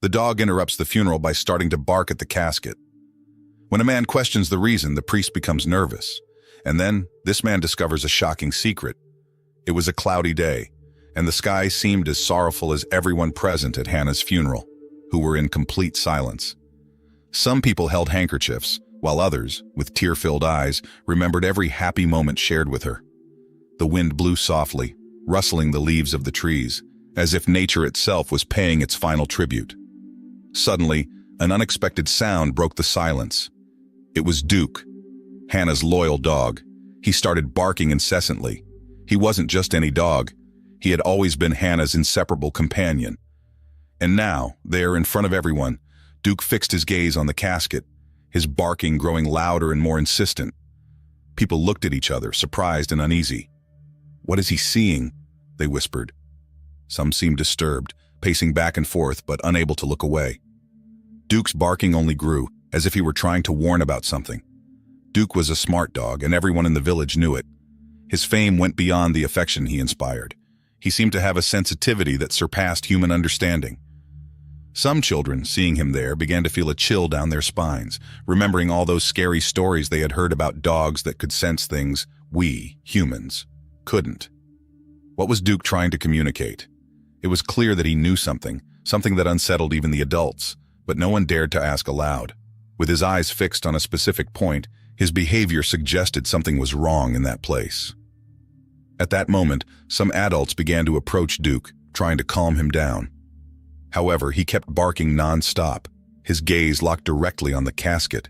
The dog interrupts the funeral by starting to bark at the casket. When a man questions the reason, the priest becomes nervous. And then, this man discovers a shocking secret. It was a cloudy day, and the sky seemed as sorrowful as everyone present at Hannah's funeral, who were in complete silence. Some people held handkerchiefs, while others, with tear-filled eyes, remembered every happy moment shared with her. The wind blew softly, rustling the leaves of the trees, as if nature itself was paying its final tribute. Suddenly, an unexpected sound broke the silence. It was Duke, Hannah's loyal dog. He started barking incessantly. He wasn't just any dog. He had always been Hannah's inseparable companion. And now, there in front of everyone, Duke fixed his gaze on the casket, his barking growing louder and more insistent. People looked at each other, surprised and uneasy. "What is he seeing?" they whispered. Some seemed disturbed, pacing back and forth but unable to look away. Duke's barking only grew, as if he were trying to warn about something. Duke was a smart dog, and everyone in the village knew it. His fame went beyond the affection he inspired. He seemed to have a sensitivity that surpassed human understanding. Some children, seeing him there, began to feel a chill down their spines, remembering all those scary stories they had heard about dogs that could sense things we, humans, couldn't. What was Duke trying to communicate? It was clear that he knew something that unsettled even the adults, but no one dared to ask aloud. With his eyes fixed on a specific point, his behavior suggested something was wrong in that place. At that moment, some adults began to approach Duke, trying to calm him down. However, he kept barking non-stop, his gaze locked directly on the casket.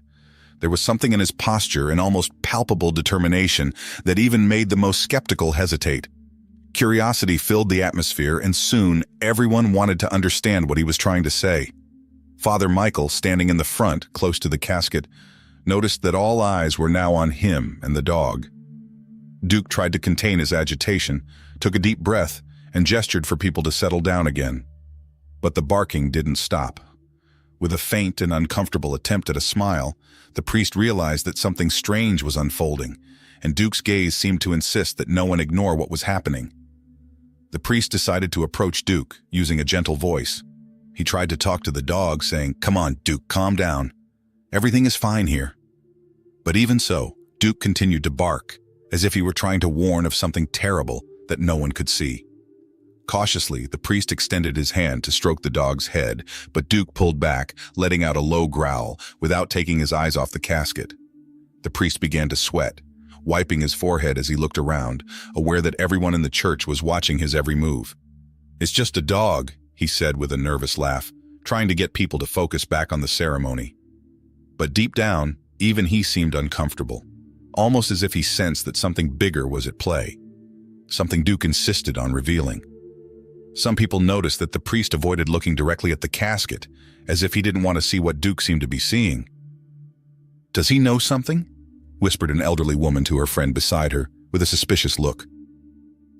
There was something in his posture, an almost palpable determination, that even made the most skeptical hesitate. Curiosity filled the atmosphere, and soon everyone wanted to understand what he was trying to say. Father Michael, standing in the front, close to the casket, noticed that all eyes were now on him and the dog. Duke tried to contain his agitation, took a deep breath, and gestured for people to settle down again. But the barking didn't stop. With a faint and uncomfortable attempt at a smile, the priest realized that something strange was unfolding, and Duke's gaze seemed to insist that no one ignore what was happening. The priest decided to approach Duke, using a gentle voice. He tried to talk to the dog, saying, "Come on, Duke, calm down. Everything is fine here." But even so, Duke continued to bark, as if he were trying to warn of something terrible that no one could see. Cautiously, the priest extended his hand to stroke the dog's head, but Duke pulled back, letting out a low growl, without taking his eyes off the casket. The priest began to sweat, wiping his forehead as he looked around, aware that everyone in the church was watching his every move. "It's just a dog," he said with a nervous laugh, trying to get people to focus back on the ceremony. But deep down, even he seemed uncomfortable, almost as if he sensed that something bigger was at play, something Duke insisted on revealing. Some people noticed that the priest avoided looking directly at the casket, as if he didn't want to see what Duke seemed to be seeing. "Does he know something?" whispered an elderly woman to her friend beside her, with a suspicious look.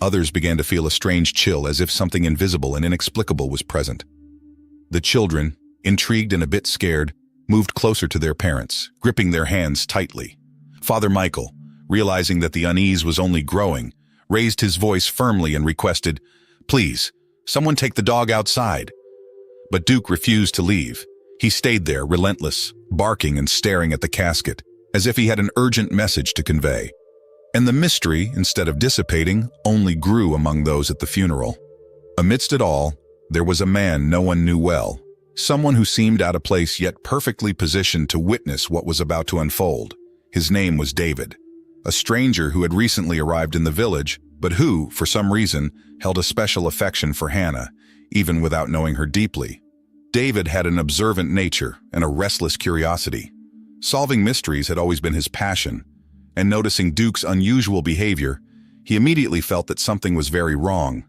Others began to feel a strange chill, as if something invisible and inexplicable was present. The children, intrigued and a bit scared, moved closer to their parents, gripping their hands tightly. Father Michael, realizing that the unease was only growing, raised his voice firmly and requested, "Please, someone take the dog outside." But Duke refused to leave. He stayed there, relentless, barking and staring at the casket, as if he had an urgent message to convey. And the mystery, instead of dissipating, only grew among those at the funeral. Amidst it all, there was a man no one knew well, someone who seemed out of place yet perfectly positioned to witness what was about to unfold. His name was David, a stranger who had recently arrived in the village, but who, for some reason, held a special affection for Hannah, even without knowing her deeply. David had an observant nature and a restless curiosity. Solving mysteries had always been his passion, and noticing Duke's unusual behavior, he immediately felt that something was very wrong.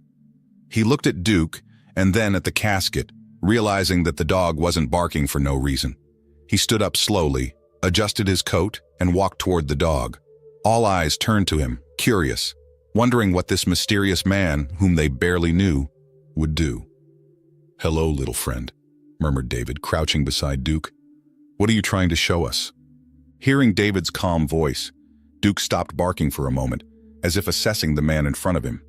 He looked at Duke and then at the casket, realizing that the dog wasn't barking for no reason. He stood up slowly, adjusted his coat, and walked toward the dog. All eyes turned to him, curious, wondering what this mysterious man, whom they barely knew, would do. "Hello, little friend," murmured David, crouching beside Duke. "What are you trying to show us?" Hearing David's calm voice, Duke stopped barking for a moment, as if assessing the man in front of him.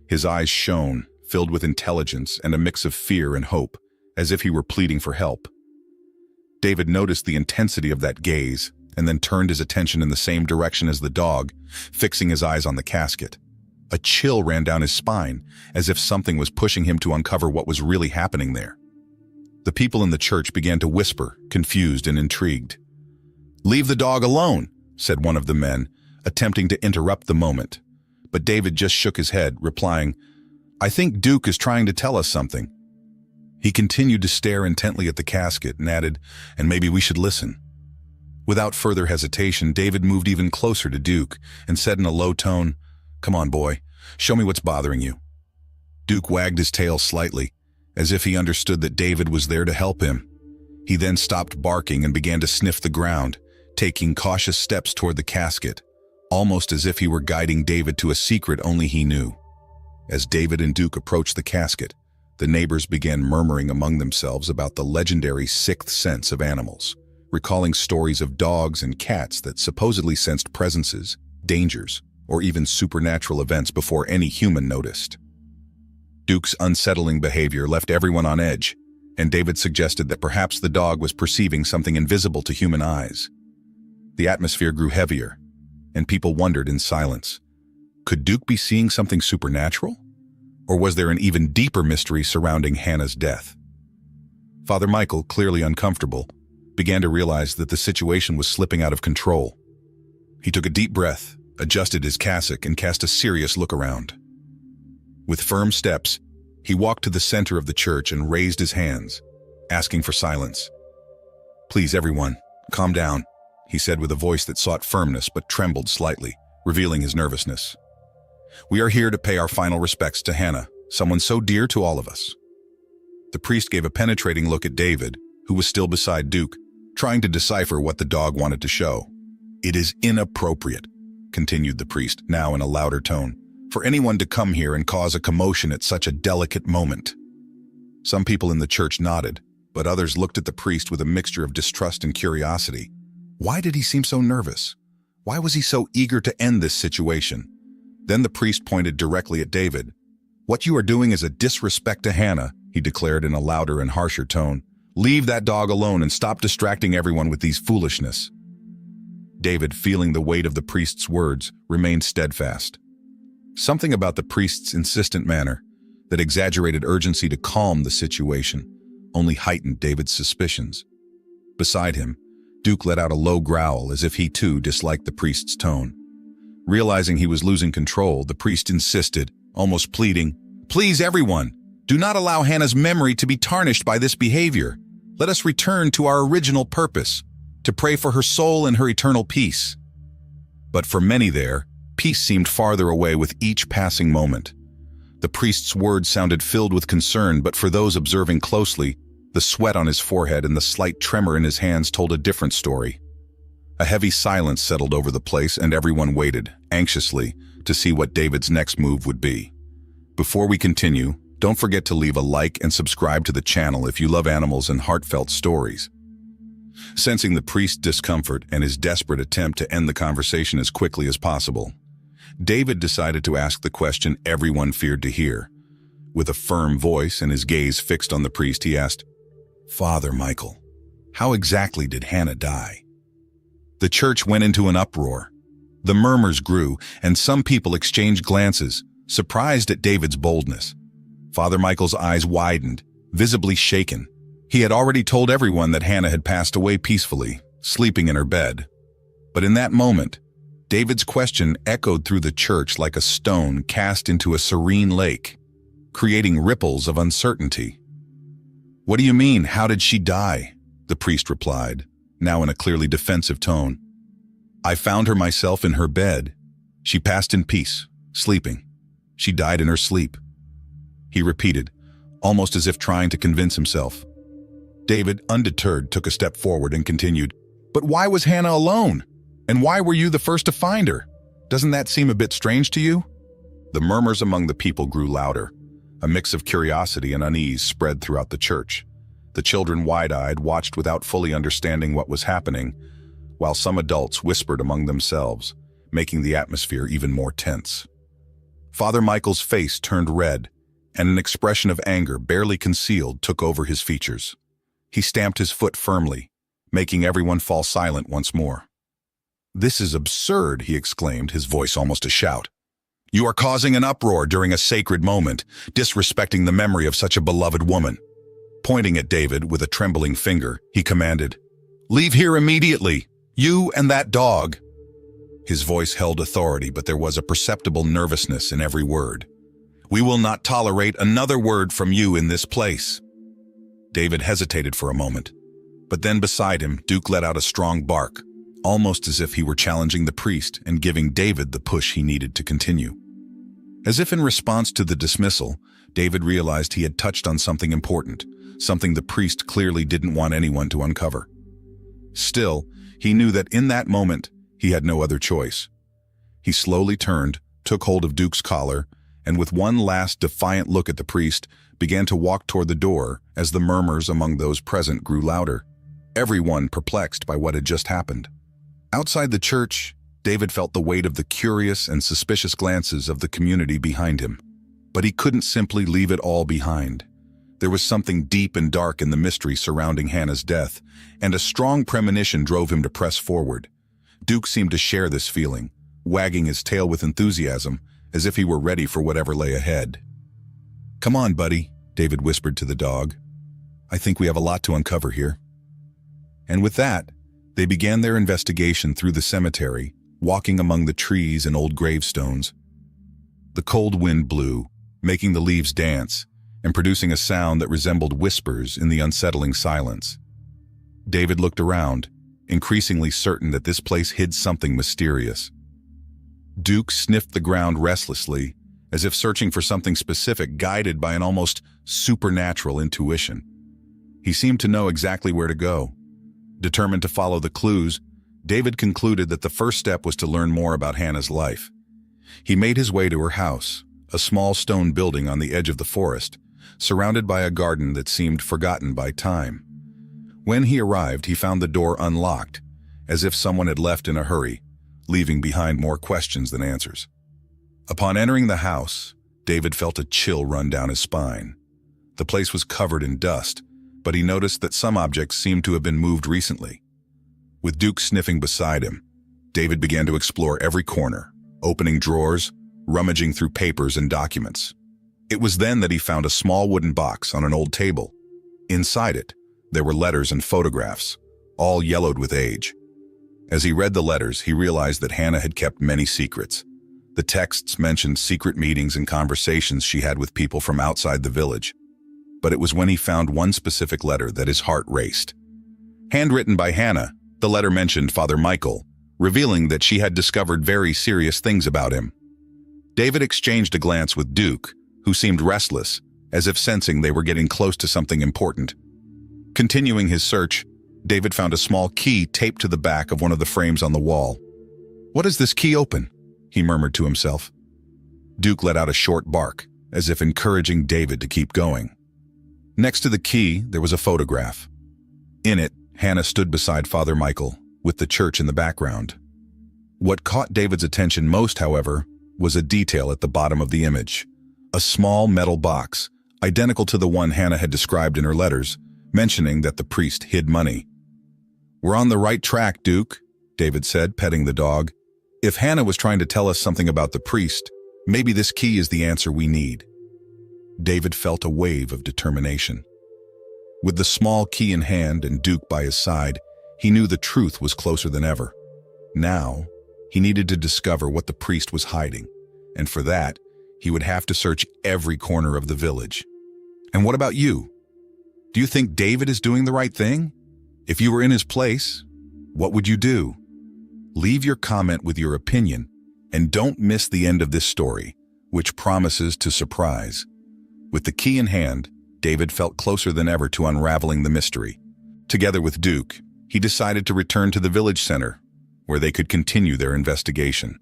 His eyes shone, filled with intelligence and a mix of fear and hope, as if he were pleading for help. David noticed the intensity of that gaze and then turned his attention in the same direction as the dog, fixing his eyes on the casket. A chill ran down his spine, as if something was pushing him to uncover what was really happening there. The people in the church began to whisper, confused and intrigued. "Leave the dog alone," said one of the men, attempting to interrupt the moment. But David just shook his head, replying, "I think Duke is trying to tell us something." He continued to stare intently at the casket and added, "And maybe we should listen." Without further hesitation, David moved even closer to Duke and said in a low tone, "Come on, boy, show me what's bothering you." Duke wagged his tail slightly, as if he understood that David was there to help him. He then stopped barking and began to sniff the ground, taking cautious steps toward the casket, almost as if he were guiding David to a secret only he knew. As David and Duke approached the casket, the neighbors began murmuring among themselves about the legendary sixth sense of animals, recalling stories of dogs and cats that supposedly sensed presences, dangers, or even supernatural events before any human noticed. Duke's unsettling behavior left everyone on edge, and David suggested that perhaps the dog was perceiving something invisible to human eyes. The atmosphere grew heavier, and people wondered in silence. Could Duke be seeing something supernatural? Or was there an even deeper mystery surrounding Hannah's death? Father Michael, clearly uncomfortable, began to realize that the situation was slipping out of control. He took a deep breath, adjusted his cassock, and cast a serious look around. With firm steps, he walked to the center of the church and raised his hands, asking for silence. "Please, everyone, calm down," he said with a voice that sought firmness but trembled slightly, revealing his nervousness. "We are here to pay our final respects to Hannah, someone so dear to all of us." The priest gave a penetrating look at David, who was still beside Duke, trying to decipher what the dog wanted to show. "It is inappropriate," continued the priest, now in a louder tone, "for anyone to come here and cause a commotion at such a delicate moment." Some people in the church nodded, but others looked at the priest with a mixture of distrust and curiosity. Why did he seem so nervous? Why was he so eager to end this situation? Then the priest pointed directly at David. "What you are doing is a disrespect to Hannah," he declared in a louder and harsher tone. "Leave that dog alone and stop distracting everyone with these foolishness." David, feeling the weight of the priest's words, remained steadfast. Something about the priest's insistent manner, that exaggerated urgency to calm the situation, only heightened David's suspicions. Beside him, Duke let out a low growl as if he too disliked the priest's tone. Realizing he was losing control, the priest insisted, almost pleading, "Please, everyone, do not allow Hannah's memory to be tarnished by this behavior. Let us return to our original purpose, to pray for her soul and her eternal peace." But for many there, peace seemed farther away with each passing moment. The priest's words sounded filled with concern, but for those observing closely, the sweat on his forehead and the slight tremor in his hands told a different story. A heavy silence settled over the place, and everyone waited, anxiously, to see what David's next move would be. Before we continue, don't forget to leave a like and subscribe to the channel if you love animals and heartfelt stories. Sensing the priest's discomfort and his desperate attempt to end the conversation as quickly as possible, David decided to ask the question everyone feared to hear. With a firm voice and his gaze fixed on the priest, he asked, "Father Michael, how exactly did Hannah die?" The church went into an uproar. The murmurs grew, and some people exchanged glances, surprised at David's boldness. Father Michael's eyes widened, visibly shaken. He had already told everyone that Hannah had passed away peacefully, sleeping in her bed. But in that moment, David's question echoed through the church like a stone cast into a serene lake, creating ripples of uncertainty. "What do you mean, how did she die?" the priest replied, now in a clearly defensive tone. "I found her myself in her bed. She passed in peace, sleeping. She died in her sleep," he repeated, almost as if trying to convince himself. David, undeterred, took a step forward and continued, "But why was Hannah alone? And why were you the first to find her? Doesn't that seem a bit strange to you?" The murmurs among the people grew louder. A mix of curiosity and unease spread throughout the church. The children, wide-eyed, watched without fully understanding what was happening, while some adults whispered among themselves, making the atmosphere even more tense. Father Michael's face turned red, and an expression of anger barely concealed took over his features. He stamped his foot firmly, making everyone fall silent once more. "This is absurd," he exclaimed, his voice almost a shout. "You are causing an uproar during a sacred moment, disrespecting the memory of such a beloved woman." Pointing at David with a trembling finger, he commanded, "Leave here immediately, you and that dog." His voice held authority, but there was a perceptible nervousness in every word. "We will not tolerate another word from you in this place." David hesitated for a moment, but then beside him, Duke let out a strong bark, almost as if he were challenging the priest and giving David the push he needed to continue. As if in response to the dismissal, David realized he had touched on something important, something the priest clearly didn't want anyone to uncover. Still, he knew that in that moment, he had no other choice. He slowly turned, took hold of Duke's collar, and with one last defiant look at the priest, began to walk toward the door as the murmurs among those present grew louder, everyone perplexed by what had just happened. Outside the church, David felt the weight of the curious and suspicious glances of the community behind him. But he couldn't simply leave it all behind. There was something deep and dark in the mystery surrounding Hannah's death, and a strong premonition drove him to press forward. Duke seemed to share this feeling, wagging his tail with enthusiasm, as if he were ready for whatever lay ahead. "Come on, buddy," David whispered to the dog. "I think we have a lot to uncover here." And with that, they began their investigation through the cemetery, walking among the trees and old gravestones. The cold wind blew, making the leaves dance, and producing a sound that resembled whispers in the unsettling silence. David looked around, increasingly certain that this place hid something mysterious. Duke sniffed the ground restlessly, as if searching for something specific, guided by an almost supernatural intuition. He seemed to know exactly where to go. Determined to follow the clues, David concluded that the first step was to learn more about Hannah's life. He made his way to her house, a small stone building on the edge of the forest, surrounded by a garden that seemed forgotten by time. When he arrived, he found the door unlocked, as if someone had left in a hurry, leaving behind more questions than answers. Upon entering the house, David felt a chill run down his spine. The place was covered in dust, but he noticed that some objects seemed to have been moved recently. With Duke sniffing beside him, David began to explore every corner, opening drawers, rummaging through papers and documents. It was then that he found a small wooden box on an old table. Inside it, there were letters and photographs, all yellowed with age. As he read the letters, he realized that Hannah had kept many secrets. The texts mentioned secret meetings and conversations she had with people from outside the village. But it was when he found one specific letter that his heart raced. Handwritten by Hannah, the letter mentioned Father Michael, revealing that she had discovered very serious things about him. David exchanged a glance with Duke, who seemed restless, as if sensing they were getting close to something important. Continuing his search, David found a small key taped to the back of one of the frames on the wall. "What does this key open?" he murmured to himself. Duke let out a short bark, as if encouraging David to keep going. Next to the key, there was a photograph. In it, Hannah stood beside Father Michael, with the church in the background. What caught David's attention most, however, was a detail at the bottom of the image. A small metal box, identical to the one Hannah had described in her letters, mentioning that the priest hid money. "We're on the right track, Duke," David said, petting the dog. "If Hannah was trying to tell us something about the priest, maybe this key is the answer we need." David felt a wave of determination. With the small key in hand and Duke by his side, he knew the truth was closer than ever. Now, he needed to discover what the priest was hiding, and for that, he would have to search every corner of the village. And what about you? Do you think David is doing the right thing? If you were in his place, what would you do? Leave your comment with your opinion, and don't miss the end of this story, which promises to surprise. With the key in hand, David felt closer than ever to unraveling the mystery. Together with Duke, he decided to return to the village center, where they could continue their investigation.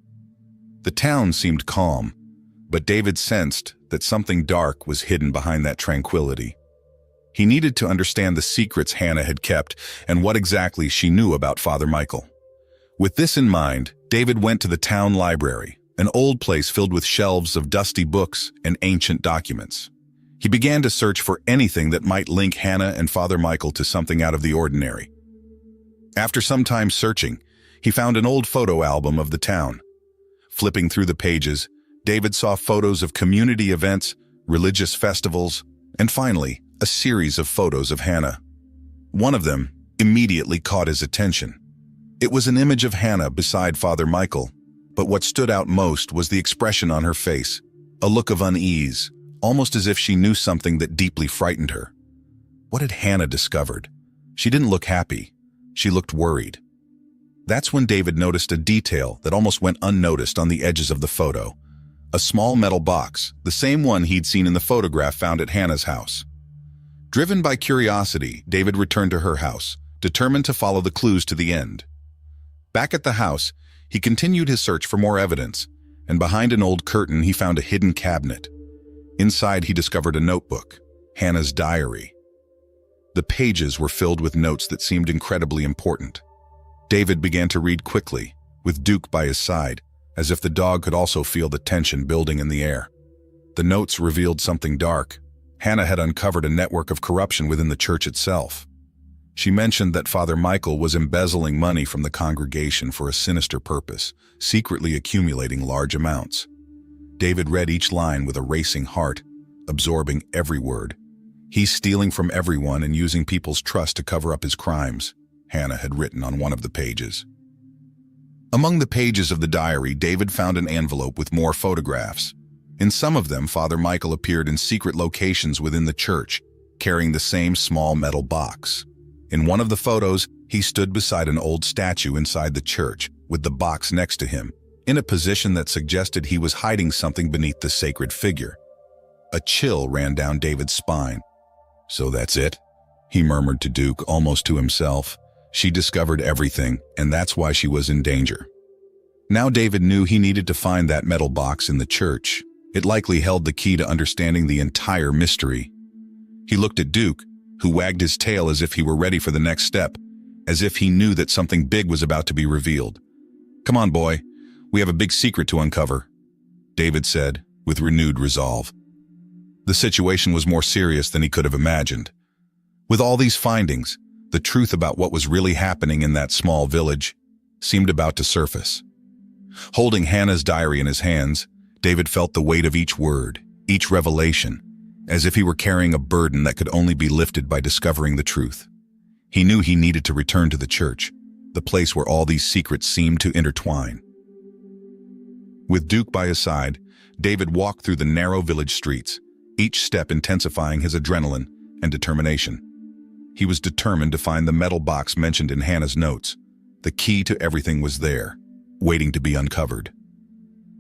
The town seemed calm, but David sensed that something dark was hidden behind that tranquility. He needed to understand the secrets Hannah had kept and what exactly she knew about Father Michael. With this in mind, David went to the town library, an old place filled with shelves of dusty books and ancient documents. He began to search for anything that might link Hannah and Father Michael to something out of the ordinary. After some time searching, he found an old photo album of the town. Flipping through the pages, David saw photos of community events, religious festivals, and finally, a series of photos of Hannah. One of them immediately caught his attention. It was an image of Hannah beside Father Michael, but what stood out most was the expression on her face, a look of unease, almost as if she knew something that deeply frightened her. What had Hannah discovered? She didn't look happy. She looked worried. That's when David noticed a detail that almost went unnoticed on the edges of the photo. A small metal box, the same one he'd seen in the photograph found at Hannah's house. Driven by curiosity, David returned to her house, determined to follow the clues to the end. Back at the house, he continued his search for more evidence, and behind an old curtain he found a hidden cabinet. Inside he discovered a notebook, Hannah's diary. The pages were filled with notes that seemed incredibly important. David began to read quickly, with Duke by his side, as if the dog could also feel the tension building in the air. The notes revealed something dark. Hannah had uncovered a network of corruption within the church itself. She mentioned that Father Michael was embezzling money from the congregation for a sinister purpose, secretly accumulating large amounts. David read each line with a racing heart, absorbing every word. He's stealing from everyone and using people's trust to cover up his crimes, Hannah had written on one of the pages. Among the pages of the diary, David found an envelope with more photographs. In some of them, Father Michael appeared in secret locations within the church, carrying the same small metal box. In one of the photos, he stood beside an old statue inside the church, with the box next to him, in a position that suggested he was hiding something beneath the sacred figure. A chill ran down David's spine. "So that's it?" he murmured to Duke, almost to himself. She discovered everything, and that's why she was in danger. Now David knew he needed to find that metal box in the church. It likely held the key to understanding the entire mystery. He looked at Duke, who wagged his tail as if he were ready for the next step, as if he knew that something big was about to be revealed. "Come on, boy. We have a big secret to uncover," David said, with renewed resolve. The situation was more serious than he could have imagined. With all these findings, the truth about what was really happening in that small village seemed about to surface. Holding Hannah's diary in his hands, David felt the weight of each word, each revelation, as if he were carrying a burden that could only be lifted by discovering the truth. He knew he needed to return to the church, the place where all these secrets seemed to intertwine. With Duke by his side, David walked through the narrow village streets, each step intensifying his adrenaline and determination. He was determined to find the metal box mentioned in Hannah's notes. The key to everything was there, waiting to be uncovered.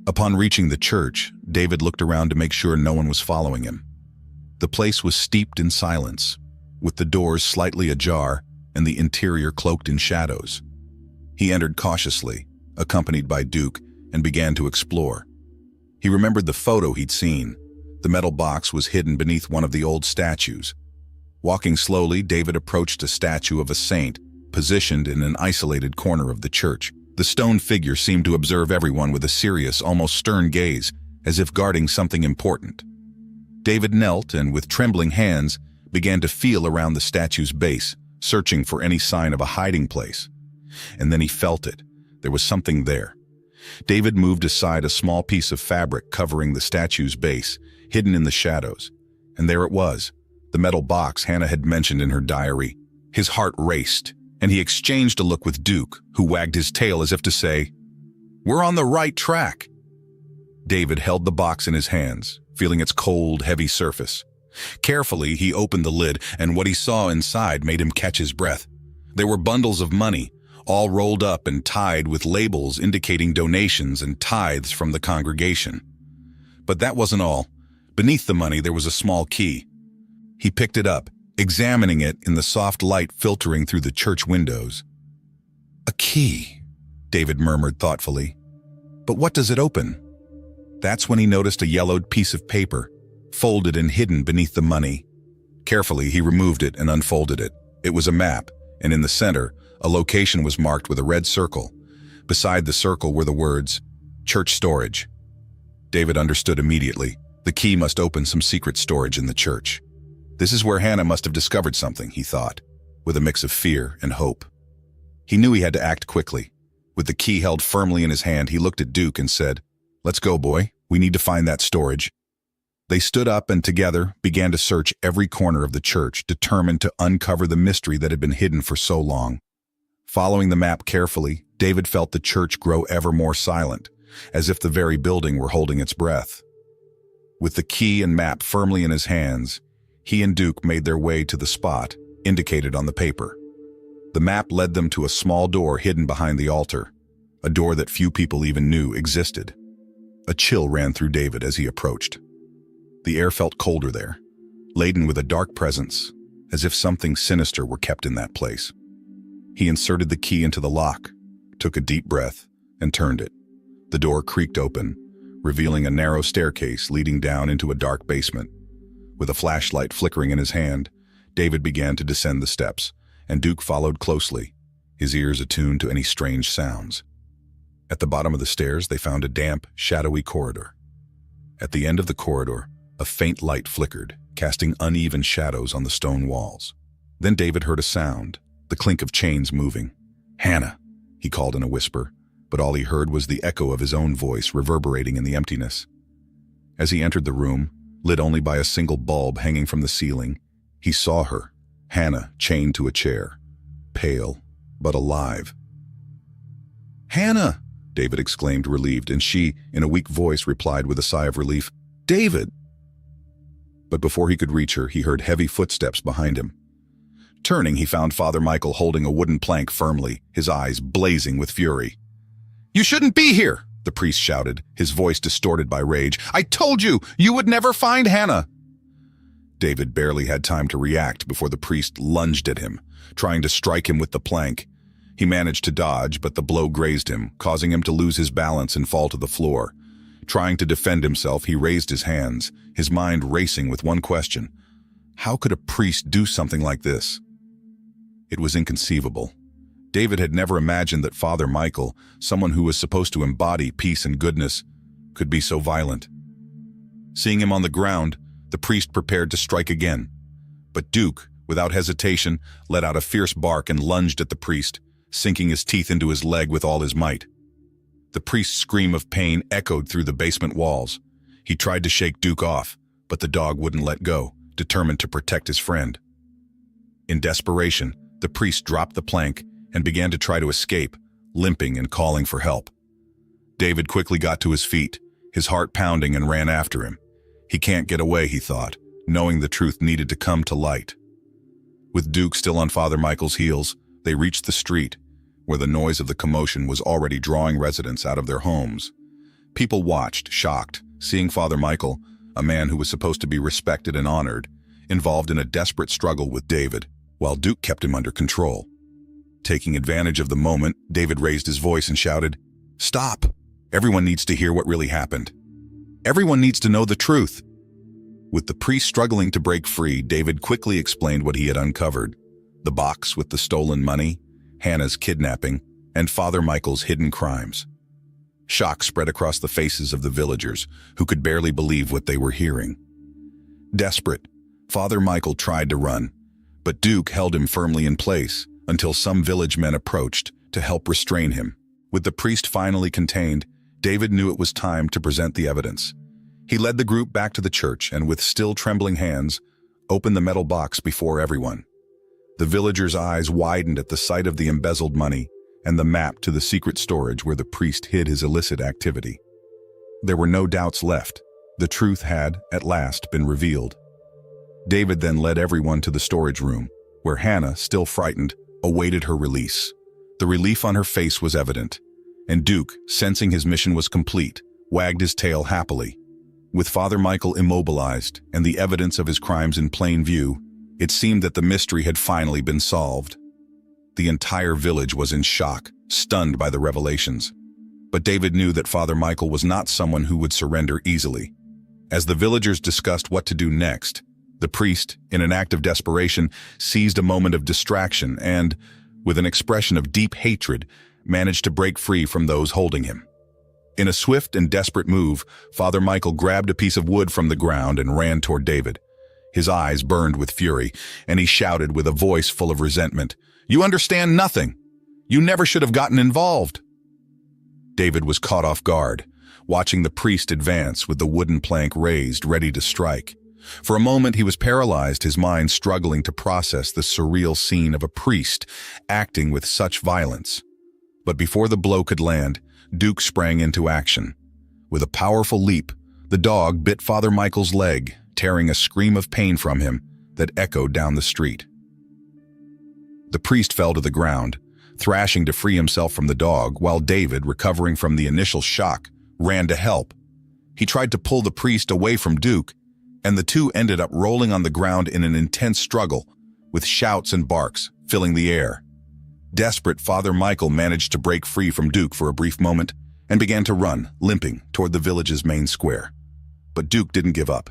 Upon reaching the church, David looked around to make sure no one was following him. The place was steeped in silence, with the doors slightly ajar and the interior cloaked in shadows. He entered cautiously, accompanied by Duke, and began to explore. He remembered the photo he'd seen. The metal box was hidden beneath one of the old statues. Walking slowly, David approached a statue of a saint, positioned in an isolated corner of the church. The stone figure seemed to observe everyone with a serious, almost stern gaze, as if guarding something important. David knelt and, with trembling hands, began to feel around the statue's base, searching for any sign of a hiding place. And then he felt it. There was something there. David moved aside a small piece of fabric covering the statue's base, hidden in the shadows. And there it was, the metal box Hannah had mentioned in her diary. His heart raced, and he exchanged a look with Duke, who wagged his tail as if to say, "We're on the right track." David held the box in his hands, feeling its cold, heavy surface. Carefully, he opened the lid, and what he saw inside made him catch his breath. There were bundles of money, all rolled up and tied with labels indicating donations and tithes from the congregation. But that wasn't all. Beneath the money, there was a small key. He picked it up, examining it in the soft light filtering through the church windows. "A key," David murmured thoughtfully. "But what does it open?" That's when he noticed a yellowed piece of paper, folded and hidden beneath the money. Carefully, he removed it and unfolded it. It was a map, and in the center, a location was marked with a red circle. Beside the circle were the words, "Church Storage." David understood immediately. The key must open some secret storage in the church. This is where Hannah must have discovered something, he thought, with a mix of fear and hope. He knew he had to act quickly. With the key held firmly in his hand, he looked at Duke and said, "Let's go, boy. We need to find that storage." They stood up and together began to search every corner of the church, determined to uncover the mystery that had been hidden for so long. Following the map carefully, David felt the church grow ever more silent, as if the very building were holding its breath. With the key and map firmly in his hands, he and Duke made their way to the spot indicated on the paper. The map led them to a small door hidden behind the altar, a door that few people even knew existed. A chill ran through David as he approached. The air felt colder there, laden with a dark presence, as if something sinister were kept in that place. He inserted the key into the lock, took a deep breath, and turned it. The door creaked open, revealing a narrow staircase leading down into a dark basement. With a flashlight flickering in his hand, David began to descend the steps, and Duke followed closely, his ears attuned to any strange sounds. At the bottom of the stairs, they found a damp, shadowy corridor. At the end of the corridor, a faint light flickered, casting uneven shadows on the stone walls. Then David heard a sound, the clink of chains moving. "Hannah," he called in a whisper, but all he heard was the echo of his own voice reverberating in the emptiness. As he entered the room, lit only by a single bulb hanging from the ceiling, he saw her, Hannah, chained to a chair, pale but alive. "Hannah!" David exclaimed, relieved, and she, in a weak voice, replied with a sigh of relief, "David!" But before he could reach her, he heard heavy footsteps behind him. Turning, he found Father Michael holding a wooden plank firmly, his eyes blazing with fury. "You shouldn't be here!" the priest shouted, his voice distorted by rage. "I told you, you would never find Hannah!" David barely had time to react before the priest lunged at him, trying to strike him with the plank. He managed to dodge, but the blow grazed him, causing him to lose his balance and fall to the floor. Trying to defend himself, he raised his hands, his mind racing with one question. How could a priest do something like this? It was inconceivable. David had never imagined that Father Michael, someone who was supposed to embody peace and goodness, could be so violent. Seeing him on the ground, the priest prepared to strike again. But Duke, without hesitation, let out a fierce bark and lunged at the priest, sinking his teeth into his leg with all his might. The priest's scream of pain echoed through the basement walls. He tried to shake Duke off, but the dog wouldn't let go, determined to protect his friend. In desperation, the priest dropped the plank and began to try to escape, limping and calling for help. David quickly got to his feet, his heart pounding, and ran after him. He can't get away, he thought, knowing the truth needed to come to light. With Duke still on Father Michael's heels, they reached the street, where the noise of the commotion was already drawing residents out of their homes. People watched, shocked, seeing Father Michael, a man who was supposed to be respected and honored, involved in a desperate struggle with David, while Duke kept him under control. Taking advantage of the moment, David raised his voice and shouted, "Stop! Everyone needs to hear what really happened. Everyone needs to know the truth." With the priest struggling to break free, David quickly explained what he had uncovered: the box with the stolen money, Hannah's kidnapping, and Father Michael's hidden crimes. Shock spread across the faces of the villagers, who could barely believe what they were hearing. Desperate, Father Michael tried to run, but Duke held him firmly in place until some village men approached to help restrain him. With the priest finally contained, David knew it was time to present the evidence. He led the group back to the church and, with still trembling hands, opened the metal box before everyone. The villagers' eyes widened at the sight of the embezzled money and the map to the secret storage where the priest hid his illicit activity. There were no doubts left. The truth had, at last, been revealed. David then led everyone to the storage room, where Hannah, still frightened, awaited her release. The relief on her face was evident, and Duke, sensing his mission was complete, wagged his tail happily. With Father Michael immobilized and the evidence of his crimes in plain view, it seemed that the mystery had finally been solved. The entire village was in shock, stunned by the revelations. But David knew that Father Michael was not someone who would surrender easily. As the villagers discussed what to do next, the priest, in an act of desperation, seized a moment of distraction and, with an expression of deep hatred, managed to break free from those holding him. In a swift and desperate move, Father Michael grabbed a piece of wood from the ground and ran toward David. His eyes burned with fury, and he shouted with a voice full of resentment, "You understand nothing! You never should have gotten involved!" David was caught off guard, watching the priest advance with the wooden plank raised, ready to strike. For a moment he was paralyzed, his mind struggling to process the surreal scene of a priest acting with such violence. But before the blow could land, Duke sprang into action. With a powerful leap, the dog bit Father Michael's leg, tearing a scream of pain from him that echoed down the street. The priest fell to the ground, thrashing to free himself from the dog, while David, recovering from the initial shock, ran to help. He tried to pull the priest away from Duke, and the two ended up rolling on the ground in an intense struggle, with shouts and barks filling the air. Desperate, Father Michael managed to break free from Duke for a brief moment and began to run, limping, toward the village's main square. But Duke didn't give up.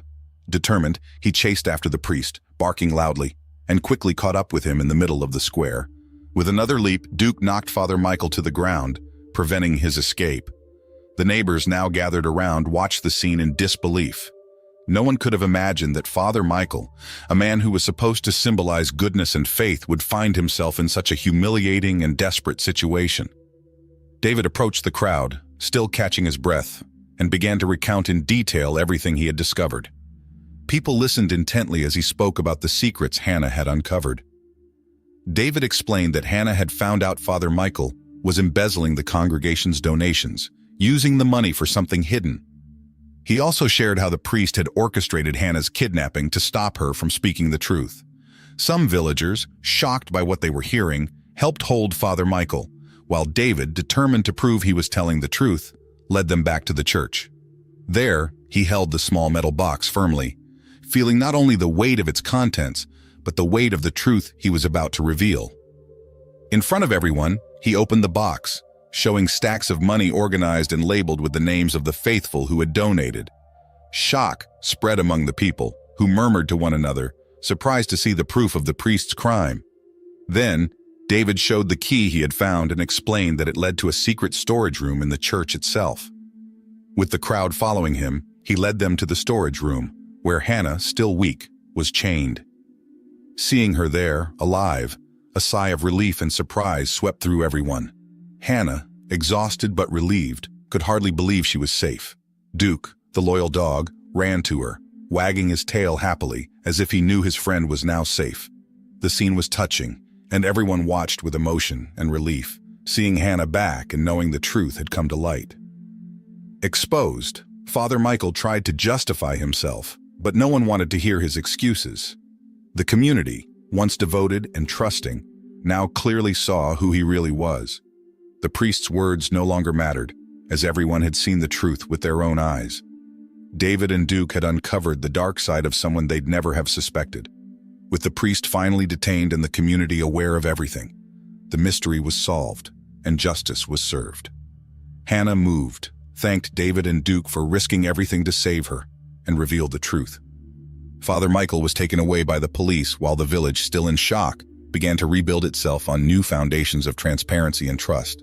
Determined, he chased after the priest, barking loudly, and quickly caught up with him in the middle of the square. With another leap, Duke knocked Father Michael to the ground, preventing his escape. The neighbors, now gathered around, watched the scene in disbelief. No one could have imagined that Father Michael, a man who was supposed to symbolize goodness and faith, would find himself in such a humiliating and desperate situation. David approached the crowd, still catching his breath, and began to recount in detail everything he had discovered. People listened intently as he spoke about the secrets Hannah had uncovered. David explained that Hannah had found out Father Michael was embezzling the congregation's donations, using the money for something hidden. He also shared how the priest had orchestrated Hannah's kidnapping to stop her from speaking the truth. Some villagers, shocked by what they were hearing, helped hold Father Michael, while David, determined to prove he was telling the truth, led them back to the church. There, he held the small metal box firmly, feeling not only the weight of its contents, but the weight of the truth he was about to reveal. In front of everyone, he opened the box, showing stacks of money organized and labeled with the names of the faithful who had donated. Shock spread among the people, who murmured to one another, surprised to see the proof of the priest's crime. Then, David showed the key he had found and explained that it led to a secret storage room in the church itself. With the crowd following him, he led them to the storage room, where Hannah, still weak, was chained. Seeing her there, alive, a sigh of relief and surprise swept through everyone. Hannah, exhausted but relieved, could hardly believe she was safe. Duke, the loyal dog, ran to her, wagging his tail happily, as if he knew his friend was now safe. The scene was touching, and everyone watched with emotion and relief, seeing Hannah back and knowing the truth had come to light. Exposed, Father Michael tried to justify himself, but no one wanted to hear his excuses. The community, once devoted and trusting, now clearly saw who he really was. The priest's words no longer mattered, as everyone had seen the truth with their own eyes. David and Duke had uncovered the dark side of someone they'd never have suspected. With the priest finally detained and the community aware of everything, the mystery was solved and justice was served. Hannah moved, thanked David and Duke for risking everything to save her, and revealed the truth. Father Michael was taken away by the police while the village, still in shock, began to rebuild itself on new foundations of transparency and trust.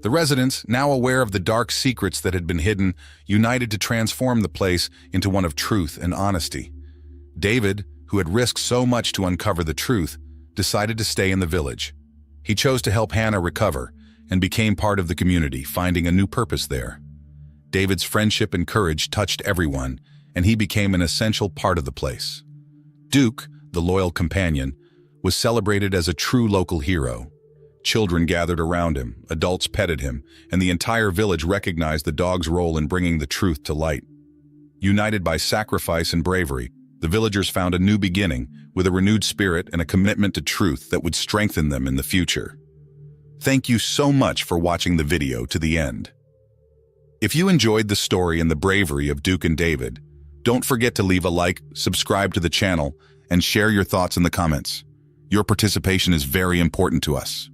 The residents, now aware of the dark secrets that had been hidden, united to transform the place into one of truth and honesty. David, who had risked so much to uncover the truth, decided to stay in the village. He chose to help Hannah recover and became part of the community, finding a new purpose there. David's friendship and courage touched everyone, and he became an essential part of the place. Duke, the loyal companion, was celebrated as a true local hero. Children gathered around him, adults petted him, and the entire village recognized the dog's role in bringing the truth to light. United by sacrifice and bravery, the villagers found a new beginning with a renewed spirit and a commitment to truth that would strengthen them in the future. Thank you so much for watching the video to the end. If you enjoyed the story and the bravery of Duke and David, don't forget to leave a like, subscribe to the channel, and share your thoughts in the comments. Your participation is very important to us.